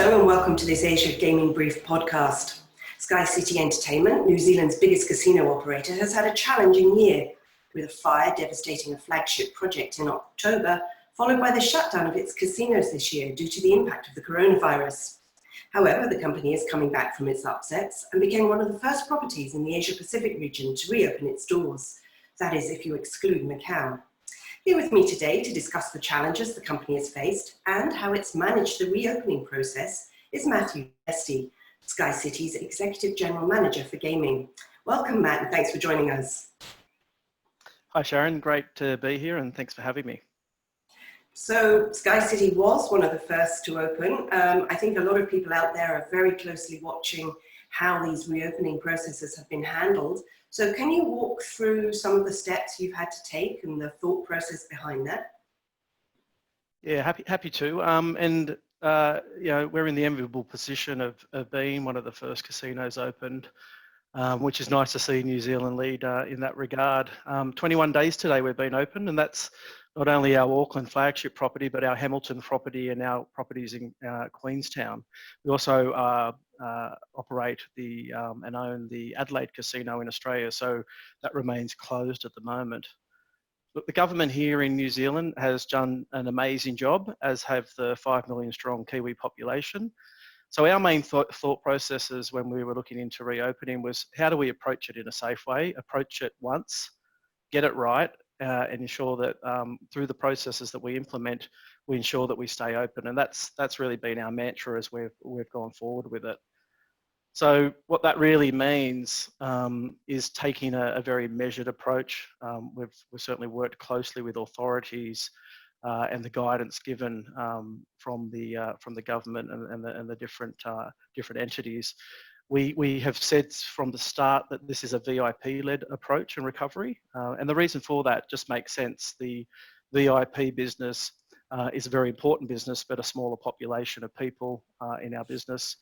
Hello and welcome to this Asia Gaming Brief podcast. SkyCity Entertainment, New Zealand's biggest casino operator, has had a challenging year, with a fire devastating a flagship project in October, followed by the shutdown of its casinos this year due to the impact of the coronavirus. However, the company is coming back from its upsets and became one of the first properties in the Asia-Pacific region to reopen its doors. That is, if you exclude Macau. Here with me today to discuss the challenges the company has faced and how it's managed the reopening process is Ballesty, SkyCity's Executive General Manager for Gaming. Welcome, Matt, and thanks for joining us. Hi, Sharon. Great to be here, and thanks for having me. So, SkyCity was one of the first to open. I think a lot of people out there are very closely watching how these reopening processes have been handled. So can you walk through some of the steps you've had to take and the thought process behind that? Yeah, happy to. We're in the enviable position of being one of the first casinos opened, which is nice to see New Zealand lead in that regard. 21 days today we've been open, and that's not only our Auckland flagship property, but our Hamilton property and our properties in Queenstown. We also operate and own the Adelaide Casino in Australia, so that remains closed at the moment. Look, the government here in New Zealand has done an amazing job, as have the 5 million strong Kiwi population. So our main thought processes when we were looking into reopening was, how do we approach it in a safe way, approach it once, get it right, and ensure that through the processes that we implement, we ensure that we stay open. And that's really been our mantra as we've gone forward with it. So what that really means is taking a very measured approach. We've certainly worked closely with authorities and the guidance given from the government and the different entities. We have said from the start that this is a VIP-led approach and recovery, and the reason for that just makes sense. The VIP business is a very important business, but a smaller population of people in our business.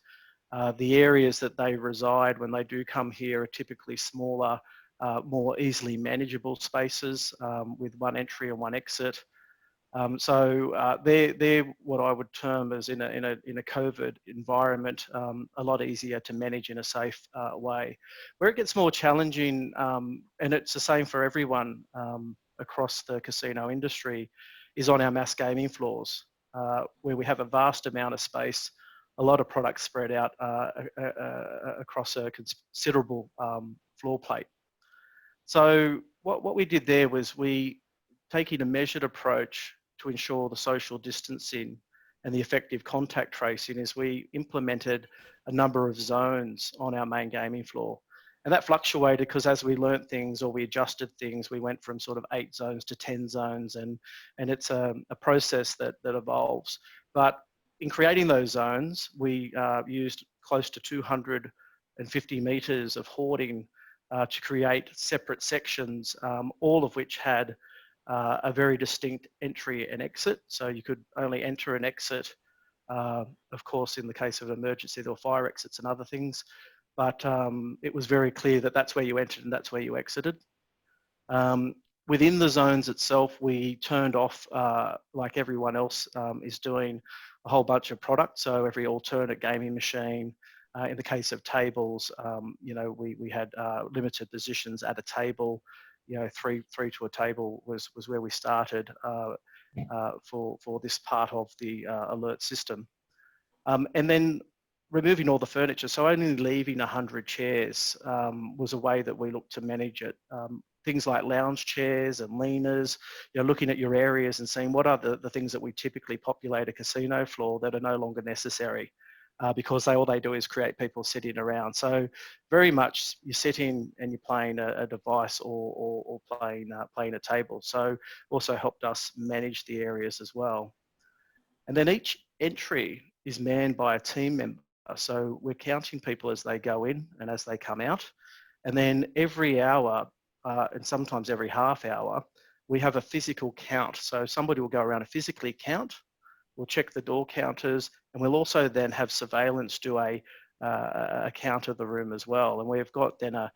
The areas that they reside when they do come here are typically smaller, more easily manageable spaces with one entry and one exit. They're what I would term as in a COVID environment, a lot easier to manage in a safe way. Where it gets more challenging, and it's the same for everyone across the casino industry, is on our mass gaming floors, where we have a vast amount of space, a lot of products spread out across a considerable floor plate. So what we did there was taking a measured approach to ensure the social distancing and the effective contact tracing, as we implemented a number of zones on our main gaming floor. And that fluctuated because as we learnt things or we adjusted things, we went from sort of 8 zones to 10 zones, and it's a process that evolves. But in creating those zones, we used close to 250 metres of hoarding to create separate sections, all of which had a very distinct entry and exit. So you could only enter and exit, of course, in the case of emergency, there were fire exits and other things, but it was very clear that that's where you entered and that's where you exited. Within the zones itself, we turned off, like everyone else is doing, a whole bunch of products. So every alternate gaming machine, in the case of tables, we had limited positions at a table. Three to a table was where we started for this part of the alert system. And then removing all the furniture, so only leaving 100 chairs was a way that we looked to manage it. Things like lounge chairs and leaners, looking at your areas and seeing what are the things that we typically populate a casino floor that are no longer necessary. Because all they do is create people sitting around. So very much you're sitting and you're playing a device or playing a table. So also helped us manage the areas as well. And then each entry is manned by a team member. So we're counting people as they go in and as they come out. And then every hour, and sometimes every half hour, we have a physical count. So somebody will go around and physically count. We'll check the door counters, and we'll also then have surveillance do a count of the room as well. And we've got then a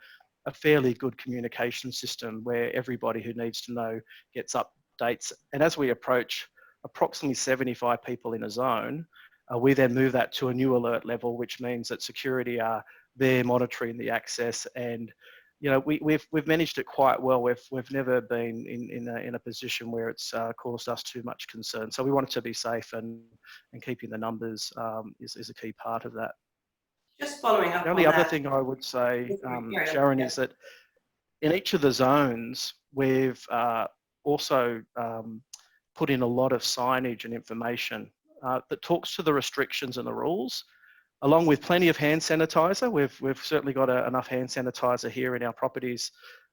fairly good communication system where everybody who needs to know gets updates. And as we approach approximately 75 people in a zone, We then move that to a new alert level, which means that security are there monitoring the access. And we've managed it quite well. We've never been in a position where it's caused us too much concern. So we want it to be safe, and keeping the numbers is a key part of that. Just following up The on only other that. thing I would say, Sharon, is that in each of the zones, we've also put in a lot of signage and information that talks to the restrictions and the rules, along with plenty of hand sanitizer. We've certainly got enough hand sanitizer here in our properties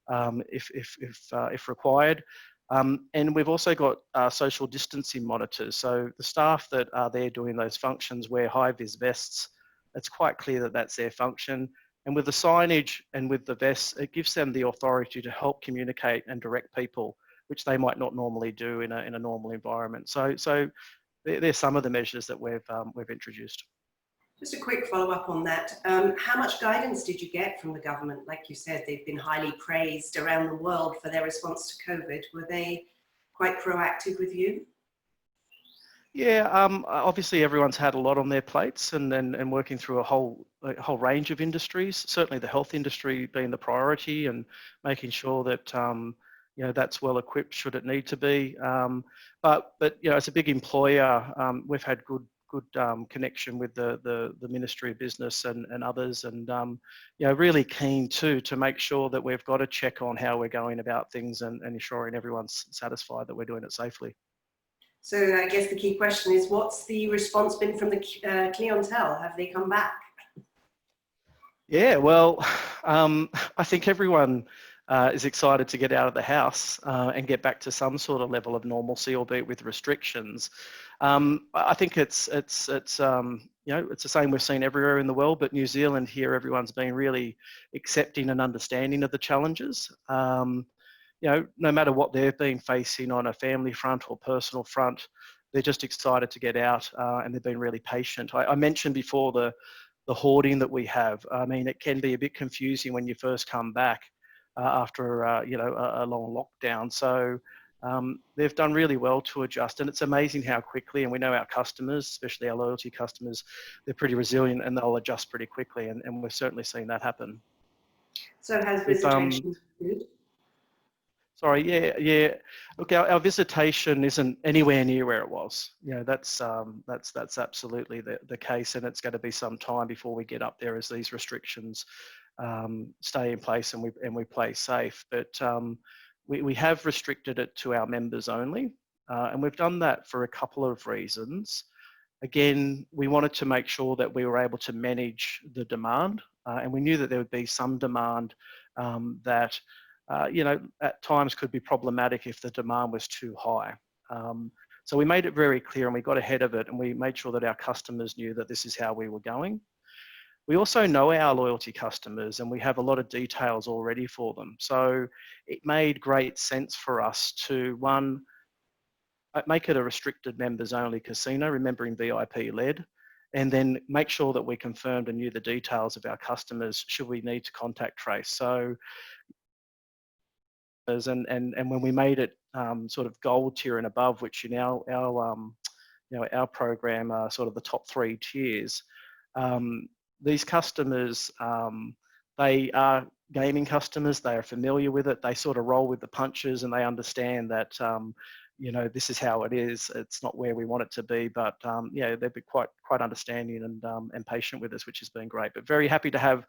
if required. And we've also got social distancing monitors. So the staff that are there doing those functions wear high-vis vests. It's quite clear that that's their function. And with the signage and with the vests, it gives them the authority to help communicate and direct people, which they might not normally do in a normal environment. So there's some of the measures that we've introduced. Just a quick follow-up on that. How much guidance did you get from the government? Like you said, they've been highly praised around the world for their response to COVID. Were they quite proactive with you? Yeah, obviously everyone's had a lot on their plates and working through a whole range of industries. Certainly the health industry being the priority, and making sure that that's well equipped should it need to be. But as a big employer, we've had good connection with the Ministry of Business and others, and really keen to make sure that we've got a check on how we're going about things, and ensuring everyone's satisfied that we're doing it safely. So I guess the key question is, what's the response been from the clientele? Have they come back? Yeah, well, I think everyone is excited to get out of the house and get back to some sort of level of normalcy, albeit with restrictions. I think it's the same we've seen everywhere in the world, but New Zealand here, everyone's been really accepting and understanding of the challenges. No matter what they've been facing on a family front or personal front, they're just excited to get out, and they've been really patient. I mentioned before the hoarding that we have. I mean, it can be a bit confusing when you first come back after a long lockdown. So they've done really well to adjust, and it's amazing how quickly. And we know our customers, especially our loyalty customers, they're pretty resilient and they'll adjust pretty quickly. And we've certainly seen that happen. So has visitation good? Sorry, yeah. Look, our visitation isn't anywhere near where it was. That's absolutely the case, and it's going to be some time before we get up there as these restrictions stay in place and we play safe. But we have restricted it to our members only, and we've done that for a couple of reasons. Again, we wanted to make sure that we were able to manage the demand, and we knew that there would be some demand that at times could be problematic if the demand was too high. So we made it very clear, and we got ahead of it, and we made sure that our customers knew that this is how we were going. We also know our loyalty customers, and we have a lot of details already for them. So it made great sense for us to, one, make it a restricted members only casino, remembering VIP led, and then make sure that we confirmed and knew the details of our customers should we need to contact trace. So and when we made it sort of gold tier and above, which in our program are sort of the top 3 tiers, these customers, they are gaming customers, they are familiar with it, they sort of roll with the punches, and they understand that this is how it is. It's not where we want it to be, but they've been quite understanding and patient with us, which has been great. But very happy to have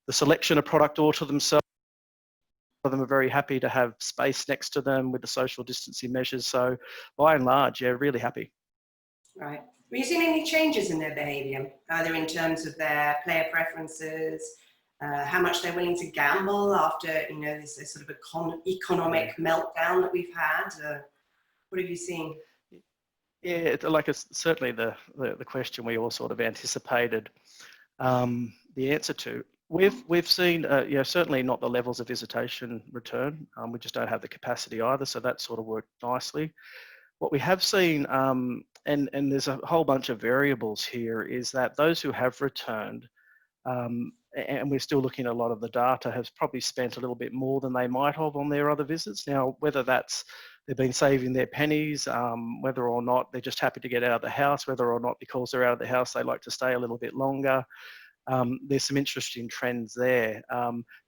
the selection of product all to themselves. Some of them are very happy to have space next to them with the social distancing measures. So by and large, yeah, really happy. Right. Have you seen any changes in their behaviour, either in terms of their player preferences, how much they're willing to gamble after this sort of economic meltdown that we've had? What have you seen? Yeah, it's certainly the question we all sort of anticipated the answer to. We've seen certainly not the levels of visitation return. We just don't have the capacity either, so that sort of worked nicely. What we have seen, and there's a whole bunch of variables here, is that those who have returned, and we're still looking at a lot of the data, have probably spent a little bit more than they might have on their other visits. Now, whether that's they've been saving their pennies, whether or not they're just happy to get out of the house, whether or not because they're out of the house they like to stay a little bit longer. There's some interesting trends there,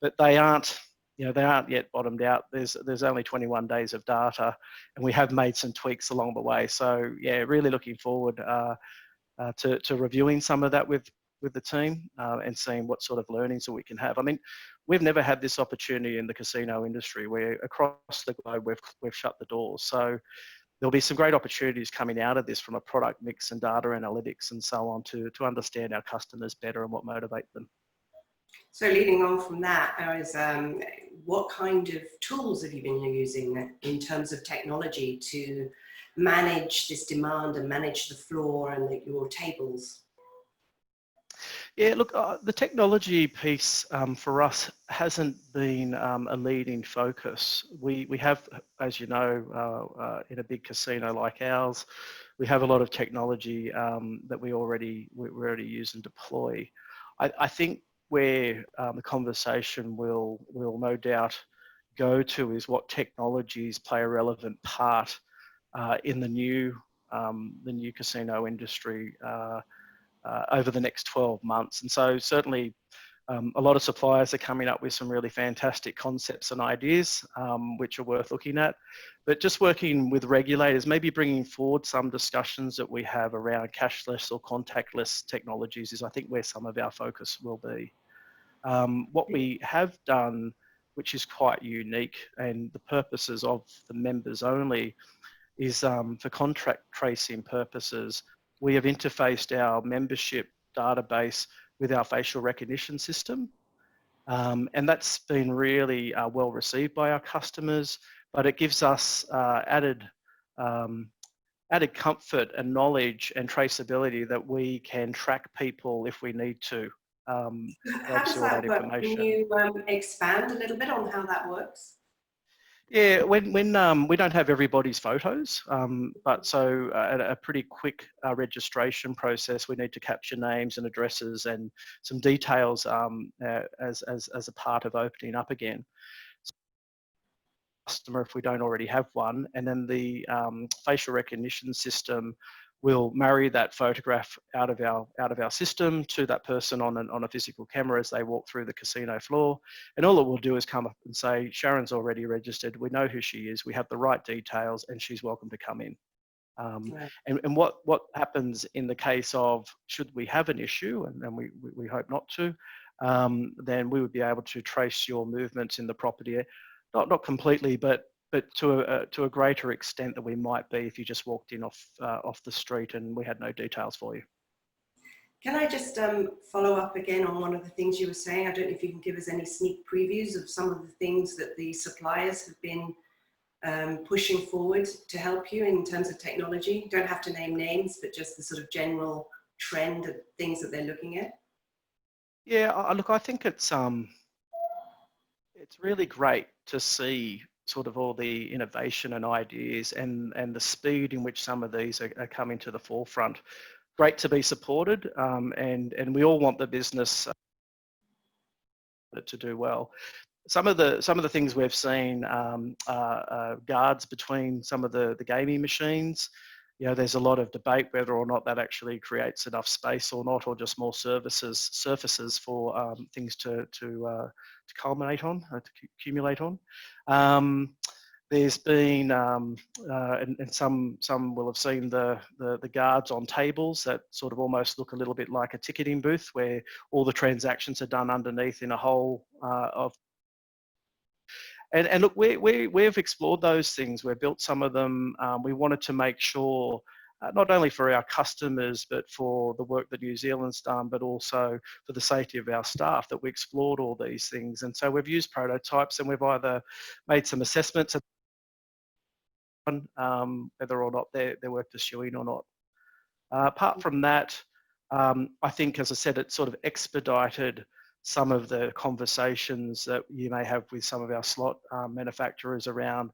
but they aren't yet bottomed out. There's only 21 days of data, and we have made some tweaks along the way. So yeah, really looking forward to reviewing some of that with the team and seeing what sort of learnings that we can have. I mean, we've never had this opportunity in the casino industry where across the globe we've shut the doors. So there'll be some great opportunities coming out of this from a product mix and data analytics and so on to understand our customers better and what motivates them. So leading on from that, what kind of tools have you been using in terms of technology to manage this demand and manage the floor and your tables? Yeah, look, the technology piece for us hasn't been a leading focus. We have, as you know, in a big casino like ours, we have a lot of technology that we already use and deploy. I think where the conversation will no doubt go to is what technologies play a relevant part in the new casino industry over the next 12 months. And so certainly a lot of suppliers are coming up with some really fantastic concepts and ideas, which are worth looking at. But just working with regulators, maybe bringing forward some discussions that we have around cashless or contactless technologies is, I think, where some of our focus will be. What we have done, which is quite unique, and the purposes of the members only, is for contract tracing purposes, we have interfaced our membership database with our facial recognition system. And that's been really well received by our customers, but it gives us added comfort and knowledge and traceability that we can track people if we need to. How does that work? Can you expand a little bit on how that works? Yeah, when we don't have everybody's photos, but so at a pretty quick registration process, we need to capture names and addresses and some details as a part of opening up again. Customer, if we don't already have one, and then the facial recognition system will marry that photograph out of our system to that person on a physical camera as they walk through the casino floor. And all it will do is come up and say, Sharon's already registered, we know who she is, we have the right details, and she's welcome to come in. Right. And what happens in the case of, should we have an issue, and we hope not to, then we would be able to trace your movements in the property, not completely, but to a greater extent than we might be if you just walked in off the street and we had no details for you. Can I just follow up again on one of the things you were saying? I don't know if you can give us any sneak previews of some of the things that the suppliers have been pushing forward to help you in terms of technology. You don't have to name names, but just the sort of general trend of things that they're looking at. Yeah, look, I think it's really great to see sort of all the innovation and ideas and the speed in which some of these are coming to the forefront. Great to be supported, and we all want the business to do well. Some of the things we've seen guards between some of the gaming machines. You know, there's a lot of debate whether or not that actually creates enough space or not, or just more surfaces for things to culminate on, to accumulate on. There's been, and some will have seen the guards on tables that sort of almost look a little bit like a ticketing booth, where all the transactions are done underneath in a hole of. And look, we've explored those things. We've built some of them. We wanted to make sure, not only for our customers, but for the work that New Zealand's done, but also for the safety of our staff, that we explored all these things. And so we've used prototypes, and we've either made some assessments on whether or not they're worth pursuing or not. Apart from that, I think, as I said, it sort of expedited some of the conversations that you may have with some of our slot manufacturers around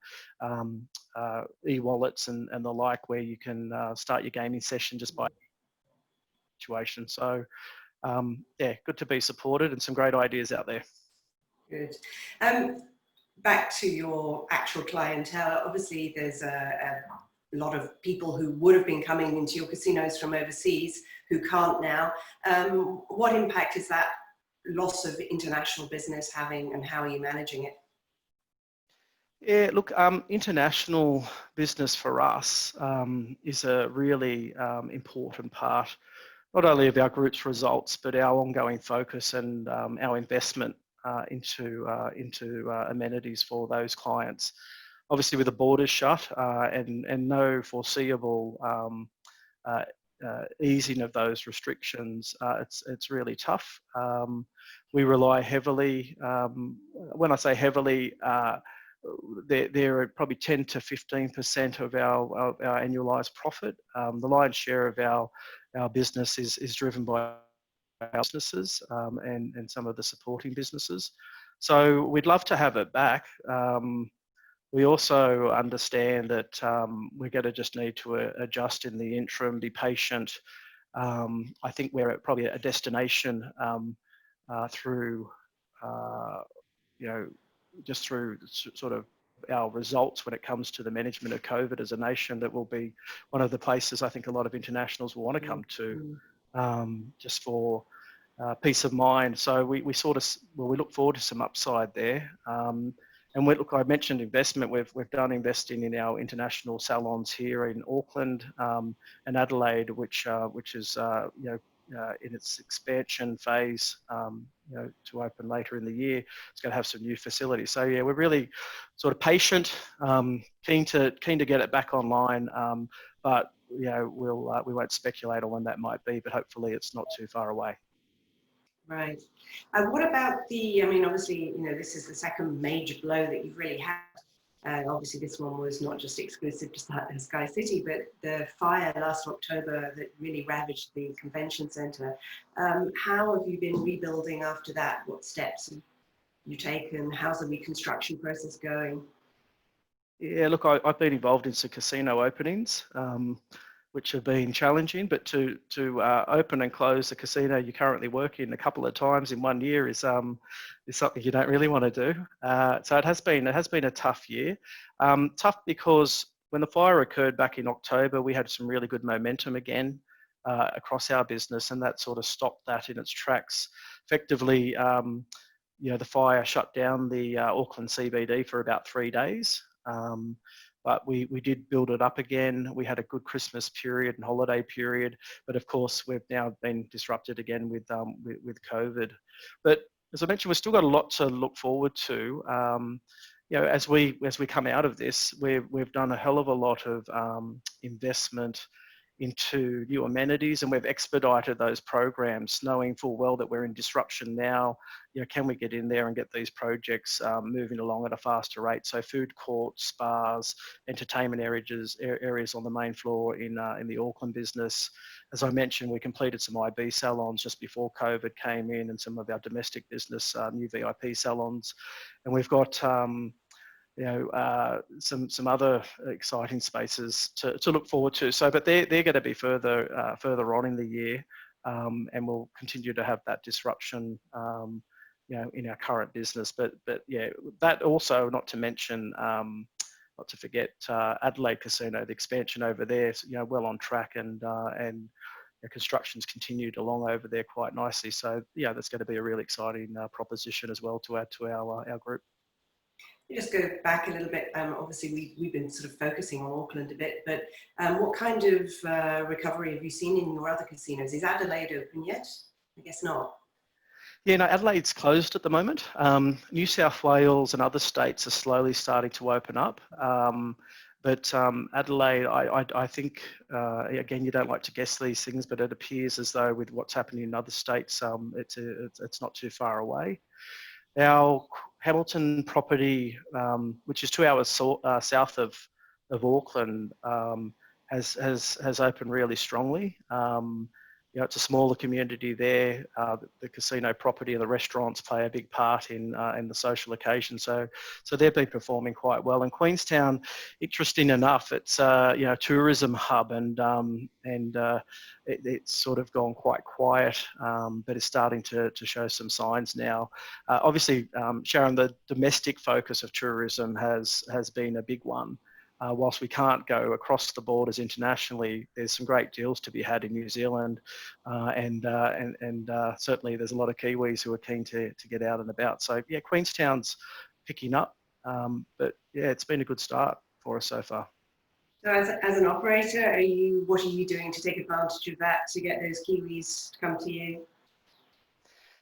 e-wallets and the like, where you can start your gaming session just by situation. So yeah, good to be supported, and some great ideas out there. Good. Back to your actual clientele, obviously there's a lot of people who would have been coming into your casinos from overseas who can't now. What impact is that loss of international business having, and how are you managing it? Yeah, look, international business for us is a really important part, not only of our group's results, but our ongoing focus and our investment into amenities for those clients. Obviously, with the borders shut and no foreseeable uh, easing of those restrictions, it's really tough. We rely heavily, when I say heavily, there are probably 10 to 15% of our annualised profit. The lion's share of our business is driven by our businesses and some of the supporting businesses. So we'd love to have it back. We also understand that we're going to just need to adjust in the interim, be patient. I think we're at probably a destination through, just through sort of our results when it comes to the management of COVID as a nation, that will be one of the places I think a lot of internationals will want to come to, just for peace of mind. So we look forward to some upside there. And look, I mentioned investment. We've done investing in our international salons here in Auckland and Adelaide, which is in its expansion phase, to open later in the year. It's going to have some new facilities. So yeah, we're really sort of patient, keen to get it back online. But we won't speculate on when that might be. But hopefully, it's not too far away. Right. What about I mean, obviously, this is the second major blow that you've really had. Obviously, this one was not just exclusive to Sky City, but the fire last October that really ravaged the convention centre. How have you been rebuilding after that? What steps have you taken? How's the reconstruction process going? Yeah, look, I've been involved in some casino openings, which have been challenging, but to open and close the casino you currently work in a couple of times in 1 year is something you don't really want to do. So it has been a tough year. Tough because when the fire occurred back in October, we had some really good momentum again across our business, and that sort of stopped that in its tracks. Effectively, the fire shut down the Auckland CBD for about 3 days. But we did build it up again. We had a good Christmas period and holiday period, but of course we've now been disrupted again with COVID. But as I mentioned, we've still got a lot to look forward to. As we come out of this, we've done a hell of a lot of investment into new amenities, and we've expedited those programs, knowing full well that we're in disruption now. Can we get in there and get these projects moving along at a faster rate? So food courts, spas, entertainment areas on the main floor in the Auckland business. As I mentioned, we completed some IB salons just before COVID came in, and some of our domestic business, new VIP salons, and we've got some other exciting spaces to look forward to. So, but they're going to be further on in the year, and we'll continue to have that disruption, in our current business. But yeah, that also, not to mention, not to forget Adelaide Casino, the expansion over there, well on track, and construction's continued along over there quite nicely. So yeah, that's going to be a really exciting proposition as well to add to our group. Just go back a little bit. Obviously, we've been sort of focusing on Auckland a bit, but what kind of recovery have you seen in your other casinos? Is Adelaide open yet? I guess not. Yeah, no, Adelaide's closed at the moment. New South Wales and other states are slowly starting to open up. But Adelaide, I think, again, you don't like to guess these things, but it appears as though with what's happening in other states, it's not too far away. Our Hamilton property, which is 2 hours south of Auckland, has opened really strongly. it's a smaller community there. The casino property and the restaurants play a big part in the social occasion. So they've been performing quite well. And Queenstown, interesting enough, it's a tourism hub, and it's sort of gone quite quiet, but it's starting to show some signs now. Obviously, Sharon, the domestic focus of tourism has been a big one. Whilst we can't go across the borders internationally, there's some great deals to be had in New Zealand, and certainly there's a lot of Kiwis who are keen to get out and about. So yeah, Queenstown's picking up, but yeah, it's been a good start for us so far. So as an operator, what are you doing to take advantage of that to get those Kiwis to come to you?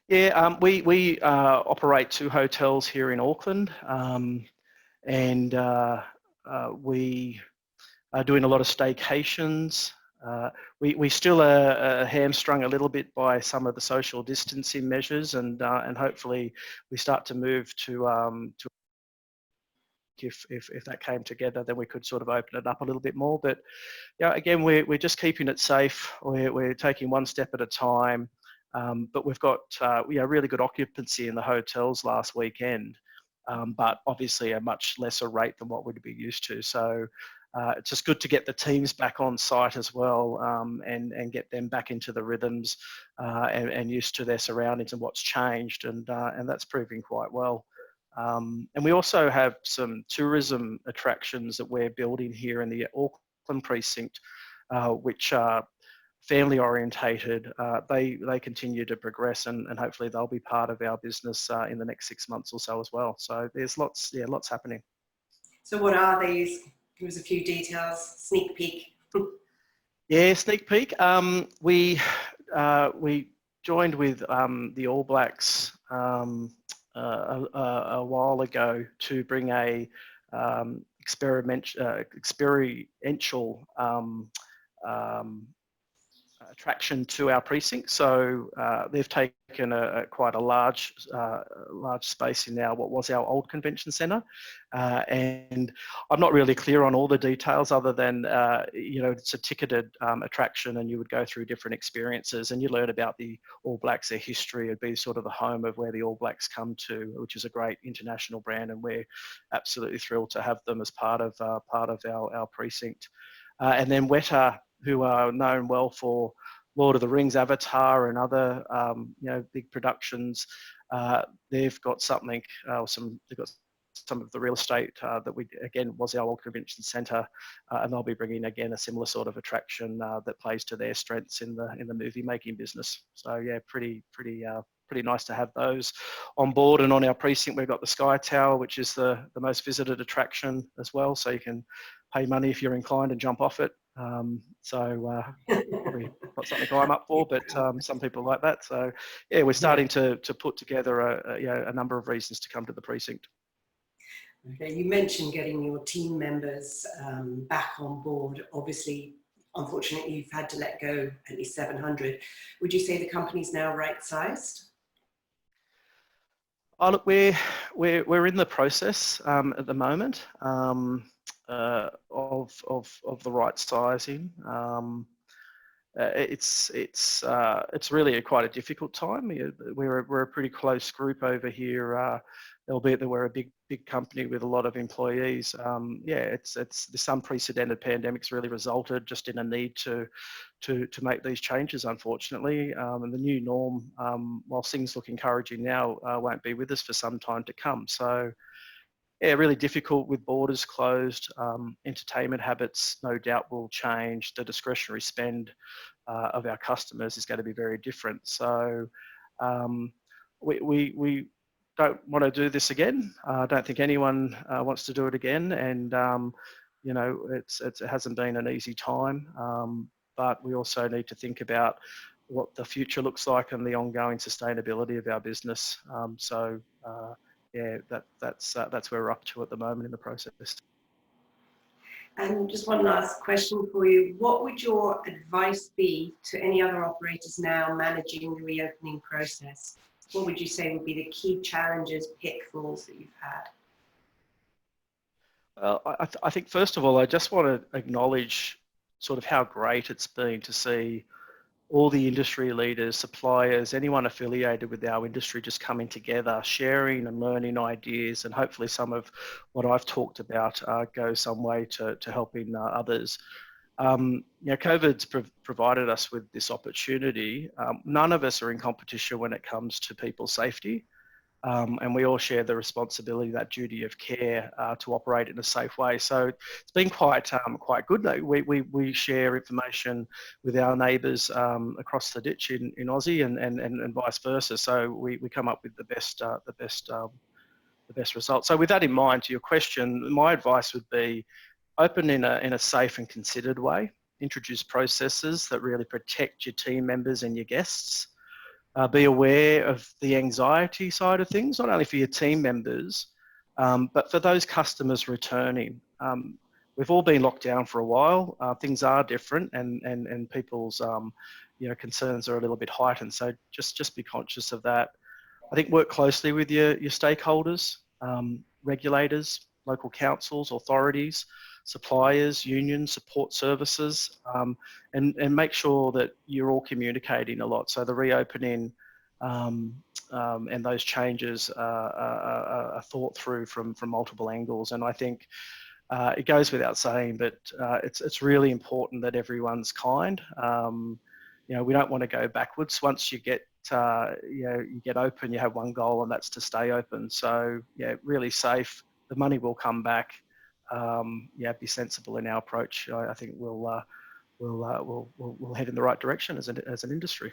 Yeah, we operate 2 hotels here in Auckland, and we are doing a lot of staycations. We still are hamstrung a little bit by some of the social distancing measures, and hopefully we start to move to if that came together, then we could sort of open it up a little bit more. But yeah, again, we're just keeping it safe. We're taking one step at a time. But we've got really good occupancy in the hotels last weekend, but obviously a much lesser rate than what we'd be used to. So it's just good to get the teams back on site as well, and get them back into the rhythms and used to their surroundings and what's changed, and that's proving quite well. And we also have some tourism attractions that we're building here in the Auckland precinct, which are family orientated. They continue to progress, and hopefully they'll be part of our business in the next 6 months or so as well. So there's lots happening. So what are these? Give us a few details, sneak peek. Yeah, sneak peek. We joined with the All Blacks a while ago to bring a experiential attraction to our precinct. So they've taken quite a large space in what was our old convention centre, and I'm not really clear on all the details other than it's a ticketed attraction, and you would go through different experiences and you learn about the All Blacks, their history. It'd be sort of the home of where the All Blacks come to, which is a great international brand, and we're absolutely thrilled to have them as part of our precinct. And then Weta, who are known well for Lord of the Rings, Avatar, and other big productions. They've got something. They've got some of the real estate that was our old convention centre, and they'll be bringing again a similar sort of attraction that plays to their strengths in the movie making business. So yeah, pretty nice to have those on board. And on our precinct, we've got the Sky Tower, which is the most visited attraction as well. So you can pay money if you're inclined and jump off it. Probably not something I'm up for, but some people like that. So yeah, we're starting to put together a number of reasons to come to the precinct. Okay, you mentioned getting your team members back on board. Obviously, unfortunately, you've had to let go at least 700. Would you say the company's now right-sized? Oh, look, we're in the process at the moment of the right sizing. It's really quite a difficult time. We're a pretty close group over here, albeit that we're a big company with a lot of employees. It's this unprecedented pandemic's really resulted just in a need to make these changes, unfortunately. And the new norm, while things look encouraging now, won't be with us for some time to come. So yeah, really difficult with borders closed. Entertainment habits no doubt will change. The discretionary spend of our customers is going to be very different. So we don't want to do this again. I don't think anyone wants to do it again. And it hasn't been an easy time. But we also need to think about what the future looks like and the ongoing sustainability of our business. Yeah, that's where we're up to at the moment in the process. And just one last question for you. What would your advice be to any other operators now managing the reopening process? What would you say would be the key challenges, pitfalls that you've had? Well, I think first of all, I just want to acknowledge sort of how great it's been to see all the industry leaders, suppliers, anyone affiliated with our industry just coming together, sharing and learning ideas, and hopefully some of what I've talked about goes some way to helping others. COVID's provided us with this opportunity. None of us are in competition when it comes to people's safety. And we all share the responsibility, that duty of care to operate in a safe way. So it's been quite good. We share information with our neighbours across the ditch in Aussie and vice versa. So we come up with the best results. So with that in mind, to your question, my advice would be open in a safe and considered way. Introduce processes that really protect your team members and your guests. Be aware of the anxiety side of things, not only for your team members, but for those customers returning. We've all been locked down for a while. Things are different, and people's concerns are a little bit heightened. So just be conscious of that. I think work closely with your stakeholders, regulators, local councils, authorities, suppliers, unions, support services, and make sure that you're all communicating a lot. So the reopening and those changes are thought through from multiple angles. And I think it goes without saying, but it's really important that everyone's kind. We don't want to go backwards. Once you get you get open, you have one goal, and that's to stay open. So really safe. The money will come back. Be sensible in our approach. I think we'll head in the right direction as an industry.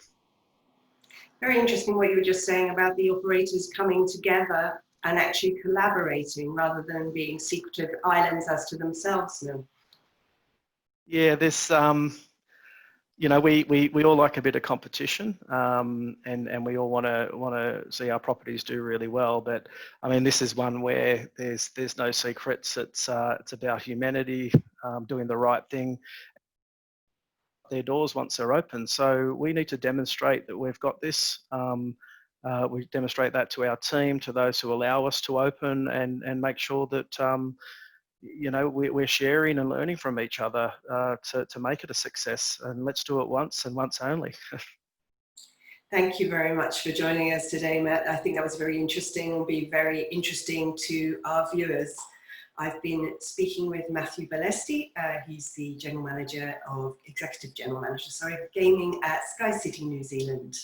Very interesting what you were just saying about the operators coming together and actually collaborating rather than being secretive islands as to themselves now. Yeah, this we all like a bit of competition, and we all want to see our properties do really well. But I mean, this is one where there's no secrets. It's about humanity doing the right thing. Their doors once they're open. So we need to demonstrate that we've got this. We demonstrate that to our team, to those who allow us to open, and make sure that we're sharing and learning from each other to make it a success. And let's do it once and once only. Thank you very much for joining us today, Matt. I think that was very interesting. Will be very interesting to our viewers. I've been speaking with Matthew Ballesty. He's the executive general manager, of gaming at SkyCity New Zealand.